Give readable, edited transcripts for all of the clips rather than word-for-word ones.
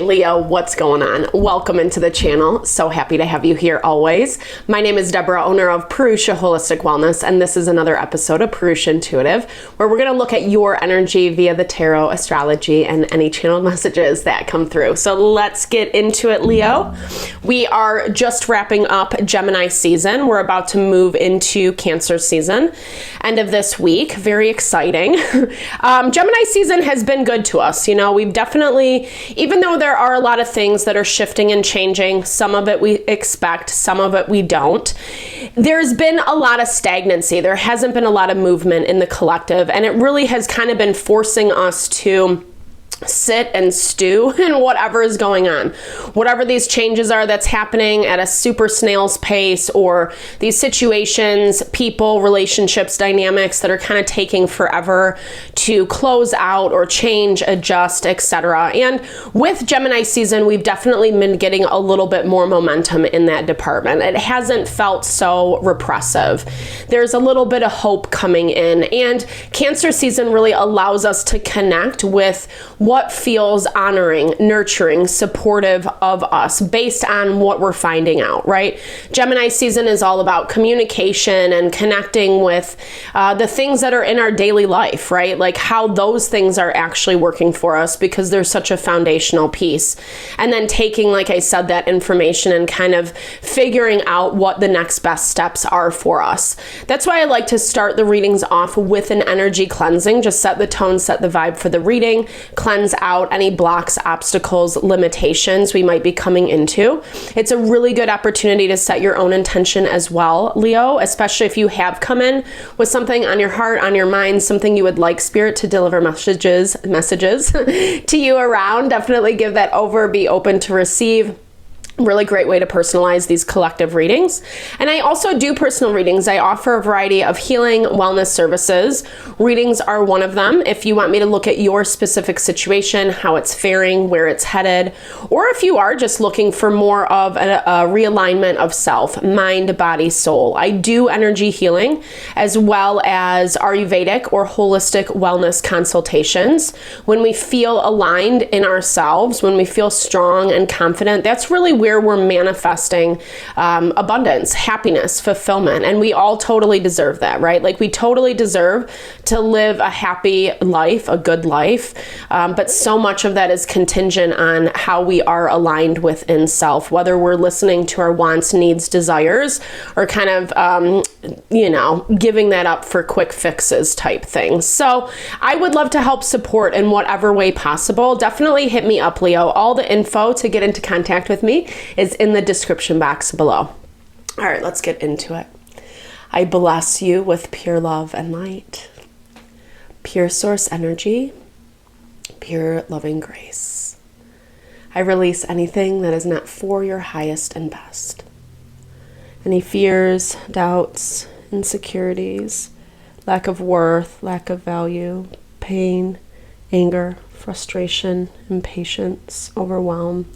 Leo, what's going on? Welcome into the channel. So happy to have you here always. My name is Deborah, owner of Purusha Holistic Wellness, and this is another episode of Purusha Intuitive, where we're going to look at your energy via the tarot, astrology, and any channeled messages that come through. So let's get into it, Leo. We are just wrapping up Gemini season. We're about to move into Cancer season, end of this week. Very exciting. Gemini season has been good to us. You know, we've definitely, even though there are a lot of things that are shifting and changing, some of it we expect, some of it we don't. There's been a lot of stagnancy. There hasn't been a lot of movement in the collective, and it really has kind of been forcing us to sit and stew in whatever is going on. Whatever these changes are that's happening at a super snail's pace, or these situations, people, relationships, dynamics that are kind of taking forever to close out or change, adjust, etc. And with Gemini season, we've definitely been getting a little bit more momentum in that department. It hasn't felt so repressive. There's a little bit of hope coming in, and Cancer season really allows us to connect with what feels honoring, nurturing, supportive of us based on what we're finding out, right? Gemini season is all about communication and connecting with the things that are in our daily life, right? Like how those things are actually working for us, because they're such a foundational piece. And then taking, like I said, that information and kind of figuring out what the next best steps are for us. That's why I like to start the readings off with an energy cleansing. Just set the tone, set the vibe for the reading, cleanse out any blocks, obstacles, limitations we might be coming into. It's a really good opportunity to set your own intention as well, Leo, especially if you have come in with something on your heart, on your mind, something you would like Spirit to deliver messages to you around. Definitely give that over, be open to receive. Really great way to personalize these collective readings. And I also do personal readings. I offer a variety of healing wellness services. Readings are one of them. If you want me to look at your specific situation, how it's faring, where it's headed, or if you are just looking for more of a realignment of self, mind, body, soul. I do energy healing as well as Ayurvedic or holistic wellness consultations. When we feel aligned in ourselves, when we feel strong and confident, that's really where we're manifesting abundance, happiness, fulfillment. And we all totally deserve that, right? Like we totally deserve to live a happy life, a good life. But so much of that is contingent on how we are aligned within self, whether we're listening to our wants, needs, desires, or kind of, giving that up for quick fixes type things. So I would love to help support in whatever way possible. Definitely hit me up, Leo. All the info to get into contact with me is in the description box below. All right, let's get into it. I bless you with pure love and light, pure source energy, pure loving grace. I release anything that is not for your highest and best. Any fears, doubts, insecurities, lack of worth, lack of value, pain, anger, frustration, impatience, overwhelm.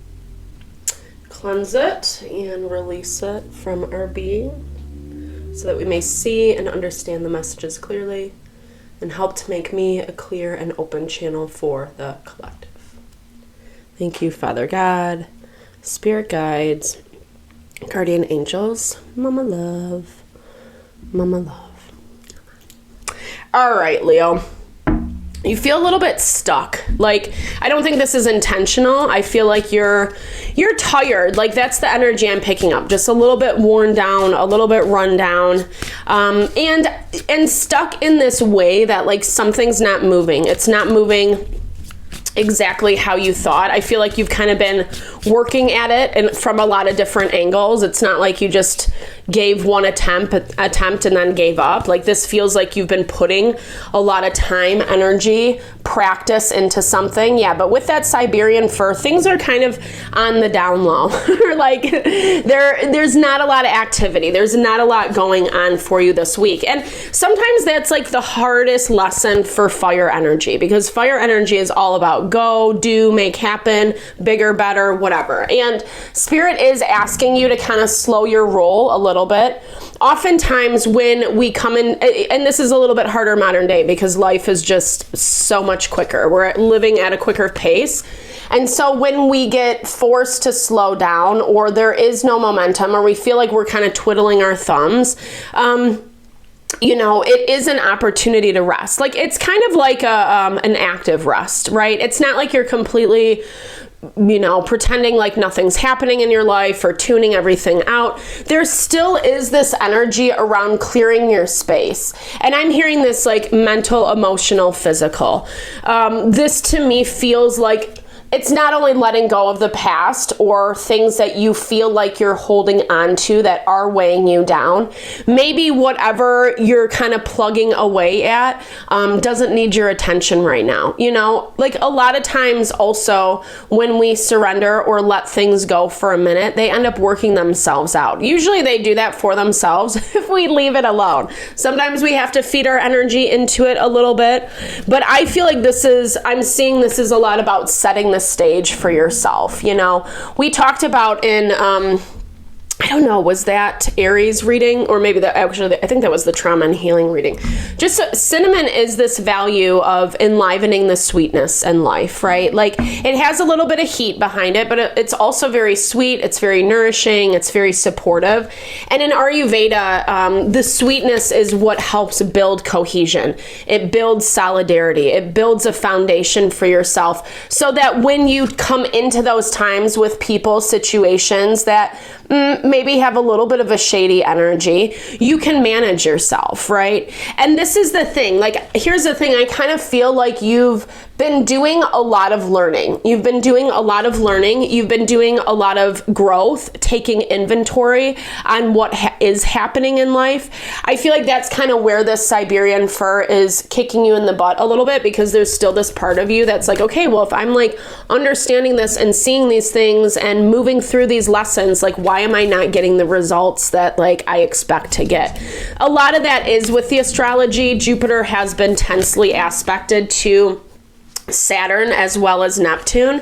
Cleanse it and release it from our being so that we may see and understand the messages clearly and help to make me a clear and open channel for the collective. Thank you, Father God, Spirit guides, guardian angels, Mama Love, Mama Love. All right, Leo. You feel a little bit stuck. Like, I don't think this is intentional. I feel like you're tired. Like, that's the energy I'm picking up. Just a little bit worn down, a little bit run down, and stuck in this way that like something's not moving. It's not moving exactly how you thought. I feel like you've kind of been working at it and from a lot of different angles. It's not like you just gave one attempt and then gave up. Like, this feels like you've been putting a lot of time, energy, practice into something. Yeah, but with that Siberian fur, things are kind of on the down low. Like there's not a lot of activity. There's not a lot going on for you this week. And sometimes that's like the hardest lesson for fire energy, because fire energy is all about go, do, make happen, bigger, better, whatever. And Spirit is asking you to kind of slow your roll a little bit. oftentimes when we come in, and this is a little bit harder modern day because life is just so much quicker. We're living at a quicker pace. And so when we get forced to slow down, or there is no momentum, or we feel like we're kind of twiddling our thumbs, it is an opportunity to rest. Like, it's kind of like an active rest, right? It's not like you're completely, pretending like nothing's happening in your life or tuning everything out. There still is this energy around clearing your space. And I'm hearing this like mental, emotional, physical. This to me feels like it's not only letting go of the past or things that you feel like you're holding on to that are weighing you down. Maybe whatever you're kind of plugging away at doesn't need your attention right now. Like a lot of times also when we surrender or let things go for a minute, they end up working themselves out. Usually they do that for themselves if we leave it alone. Sometimes we have to feed our energy into it a little bit, but I feel like I'm seeing this is a lot about setting the stage for yourself. We talked about in I don't know, was that Aries reading, or maybe I think that was the trauma and healing reading. Just cinnamon is this value of enlivening the sweetness in life, right? Like, it has a little bit of heat behind it, but it's also very sweet. It's very nourishing. It's very supportive. And in Ayurveda, the sweetness is what helps build cohesion. It builds solidarity. It builds a foundation for yourself so that when you come into those times with people, situations that maybe have a little bit of a shady energy, you can manage yourself, right? And this is the thing, like, here's the thing, I kind of feel like you've been doing a lot of learning. You've been doing a lot of learning. You've been doing a lot of growth, taking inventory on what is happening in life. I feel like that's kind of where this Siberian fur is kicking you in the butt a little bit, because there's still this part of you that's like, okay, well, if I'm like understanding this and seeing these things and moving through these lessons, like, why am I not getting the results that like I expect to get? A lot of that is with the astrology. Jupiter has been tensely aspected to Saturn as well as Neptune.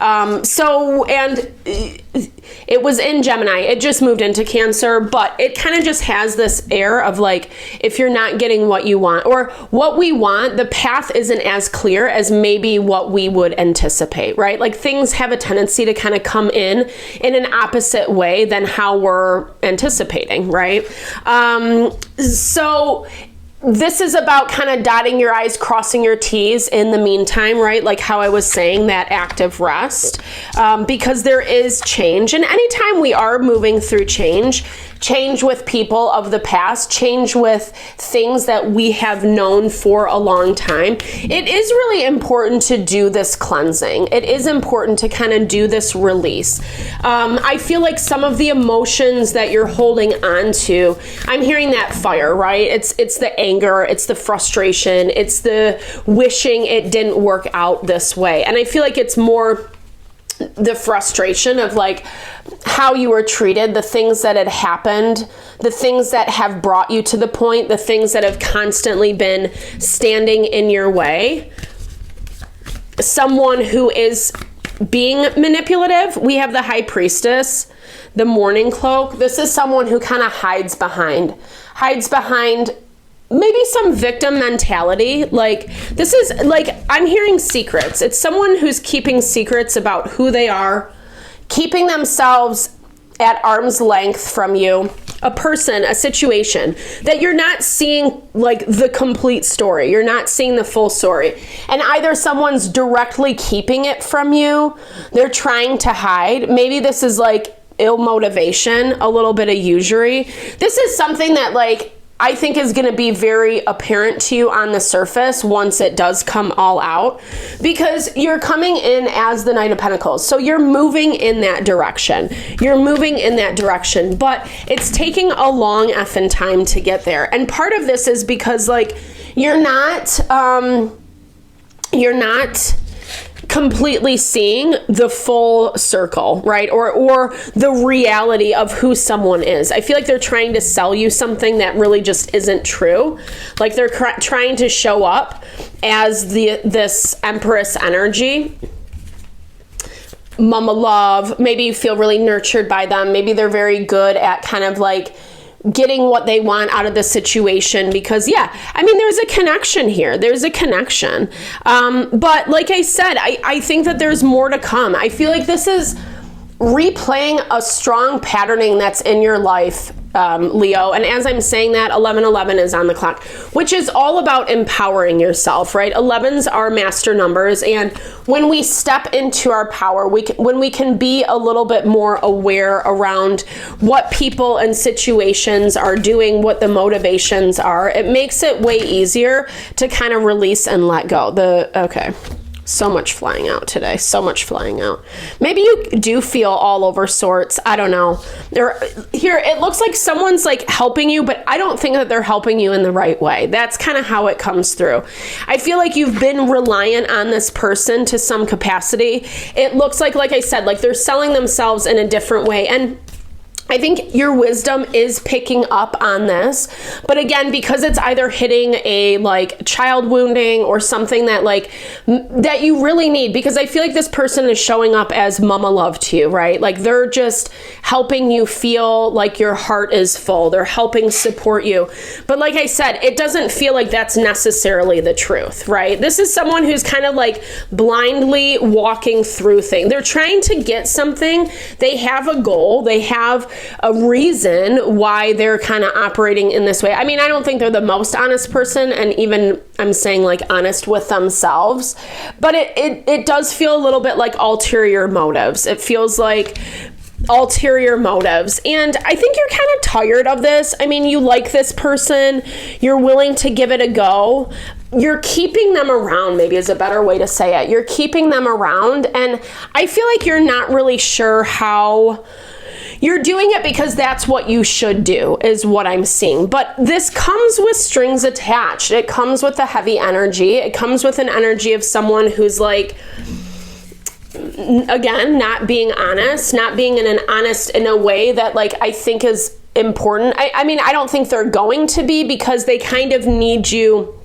And it was in Gemini. It just moved into Cancer, but it kind of just has this air of like, if you're not getting what you want or what we want, the path isn't as clear as maybe what we would anticipate, right? Like, things have a tendency to kind of come in an opposite way than how we're anticipating, right? So this is about kind of dotting your I's, crossing your T's in the meantime, right? Like how I was saying, that active rest, because there is change. And anytime we are moving through change with people of the past, change with things that we have known for a long time, it is really important to do this cleansing. It is important to kind of do this release. I feel like some of the emotions that you're holding on to, I'm hearing that fire, right? It's the anger, it's the frustration, it's the wishing it didn't work out this way. And I feel like it's more the frustration of like how you were treated, the things that had happened, the things that have brought you to the point, the things that have constantly been standing in your way. Someone who is being manipulative. We have the High Priestess, the Mourning Cloak. This is someone who kind of hides behind maybe some victim mentality. Like, this is like, I'm hearing secrets. It's someone who's keeping secrets about who they are, keeping themselves at arm's length from you, a person, a situation that you're not seeing like the complete story. You're not seeing the full story. And either someone's directly keeping it from you, they're trying to hide. Maybe this is like ill motivation, a little bit of usury. This is something that like I think is going to be very apparent to you on the surface once it does come all out, because you're coming in as the Knight of Pentacles. So you're moving in that direction. But it's taking a long effing time to get there. And part of this is because like you're not completely seeing the full circle, right? Or the reality of who someone is. I feel like they're trying to sell you something that really just isn't true. Like they're trying to show up as this Empress energy. Mama love, maybe you feel really nurtured by them. Maybe they're very good at kind of like getting what they want out of the situation because, there's a connection here. There's a connection. But like I said, I think that there's more to come. I feel like this is replaying a strong patterning that's in your life, Leo. And as I'm saying that, 1111 is on the clock, which is all about empowering yourself, right? 11s are master numbers. And when we step into our power, when we can be a little bit more aware around what people and situations are doing, what the motivations are, it makes it way easier to kind of release and let go. Okay. So much flying out today. So much flying out. Maybe you do feel all over sorts. I don't know. Here, it looks like someone's like helping you, but I don't think that they're helping you in the right way. That's kind of how it comes through. I feel like you've been reliant on this person to some capacity. It looks like I said, like they're selling themselves in a different way. And I think your wisdom is picking up on this, but again, because it's either hitting a like child wounding or something that that you really need, because I feel like this person is showing up as mama love to you, right? Like they're just helping you feel like your heart is full. They're helping support you. But like I said, it doesn't feel like that's necessarily the truth, right? This is someone who's kind of like blindly walking through things. They're trying to get something. They have a goal. They have a reason why they're kind of operating in this way. I mean, I don't think they're the most honest person, and even I'm saying like honest with themselves, but it does feel a little bit like ulterior motives. It feels like ulterior motives. And I think you're kind of tired of this. I mean, you like this person, you're willing to give it a go. You're keeping them around, maybe is a better way to say it. You're keeping them around, and I feel like you're not really sure how. You're doing it because that's what you should do, is what I'm seeing. But this comes with strings attached. It comes with a heavy energy. It comes with an energy of someone who's like, again, not being honest, not being honest in a way that like I think is important. I mean, I don't think they're going to be, because they kind of need you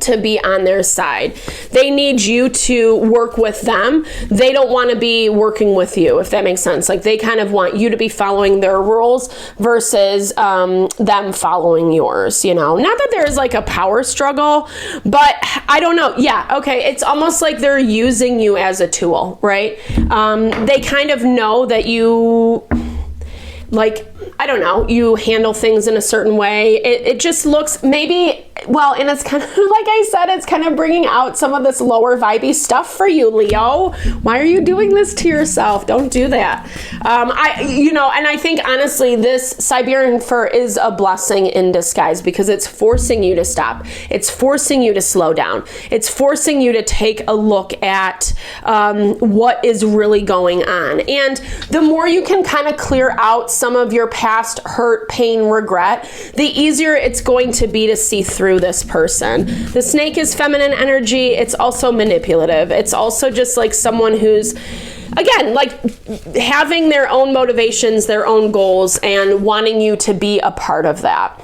to be on their side. They need you to work with them. They don't want to be working with you, if that makes sense. Like they kind of want you to be following their rules versus them following yours, you know? Not that there's like a power struggle, but I don't know. Yeah, okay. It's almost like they're using you as a tool, right? They kind of know that you, like, I don't know, you handle things in a certain way. It just looks maybe, well, and it's kind of, like I said, it's kind of bringing out some of this lower vibey stuff for you, Leo. Why are you doing this to yourself? Don't do that. And I think honestly, this Siberian fur is a blessing in disguise, because it's forcing you to stop. It's forcing you to slow down. It's forcing you to take a look at what is really going on. And the more you can kind of clear out some of your past hurt, pain, regret, the easier it's going to be to see through this person. The snake is feminine energy. It's also manipulative. It's also just like someone who's, again, like having their own motivations, their own goals, and wanting you to be a part of that.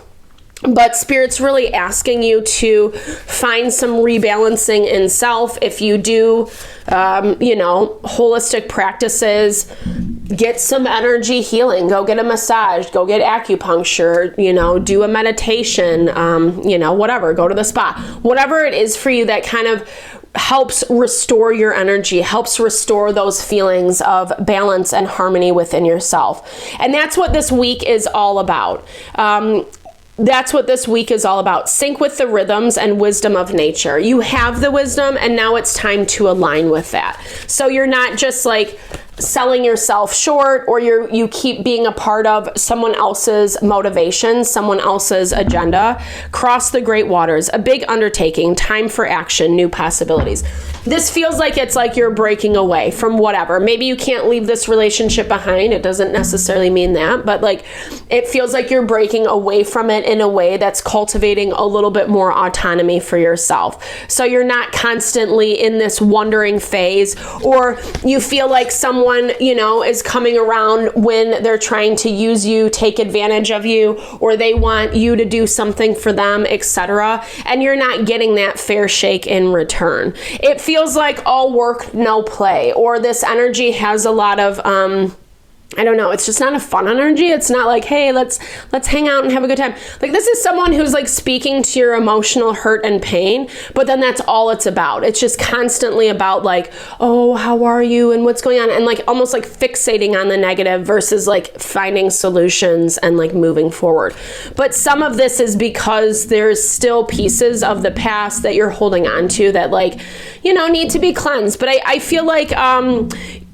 But Spirit's really asking you to find some rebalancing in self. If you do, holistic practices, get some energy healing, go get a massage, go get acupuncture, do a meditation, whatever, go to the spa, whatever it is for you that kind of helps restore your energy, helps restore those feelings of balance and harmony within yourself. And that's what this week is all about. That's what this week is all about. Sync with the rhythms and wisdom of nature. You have the wisdom, and now it's time to align with that. So you're not just like selling yourself short, or you keep being a part of someone else's motivation, someone else's agenda. Cross the great waters, a big undertaking, time for action, new possibilities. This feels like it's like you're breaking away from whatever. Maybe you can't leave this relationship behind. It doesn't necessarily mean that, but like it feels like you're breaking away from it in a way that's cultivating a little bit more autonomy for yourself. So you're not constantly in this wondering phase, or you feel like someone, is coming around when they're trying to use you, take advantage of you, or they want you to do something for them, etc. And you're not getting that fair shake in return. It feels like all work, no play, or this energy has a lot of I don't know, it's just not a fun energy. It's not like, hey, let's hang out and have a good time. Like, this is someone who's like speaking to your emotional hurt and pain, but then that's all it's about. It's just constantly about like, oh, how are you and what's going on, and like almost like fixating on the negative versus like finding solutions and like moving forward. But some of this is because there's still pieces of the past that you're holding on to that, like, you know, need to be cleansed. But I feel like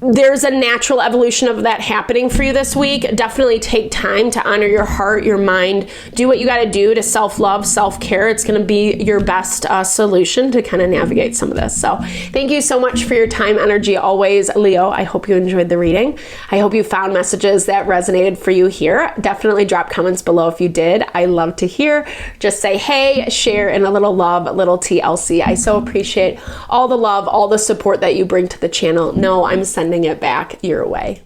there's a natural evolution of that happening for you this week. Definitely take time to honor your heart, your mind, do what you got to do to self-love, self-care. It's going to be your best solution to kind of navigate some of this. So thank you so much for your time, energy always, Leo. I hope you enjoyed the reading. I hope you found messages that resonated for you here. Definitely drop comments below if you did. I love to hear. Just say, hey, share, and a little love, a little TLC. I so appreciate all the love, all the support that you bring to the channel. No, I'm sending it back your way.